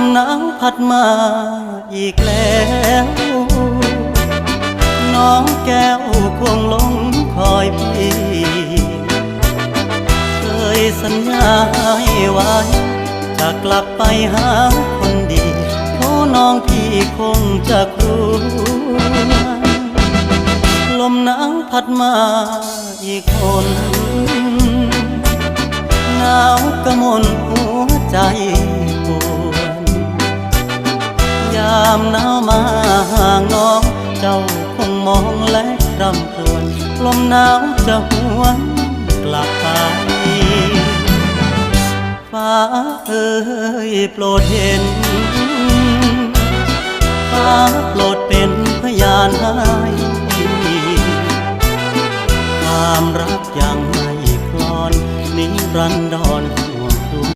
มหนาวพัดมาอีกแล้วน้องแก้วคงหลงคอยพี่เคยสัญญาให้ไว้จะกลับไปหาคนดีโอ้น้องพี่คงจะกลัวลมหนาวพัดมาอีกคนหนาวกระมนหัวใจปวดยามหนาวมาห่างน้องเจ้าคงมองและรำครวญลมหนาวจะหวนกลับไปฟ้าเอ่ยโปรดเห็นฟ้าโปรดเป็นพยานให้ความรักยังไม่คลอนนิรันดร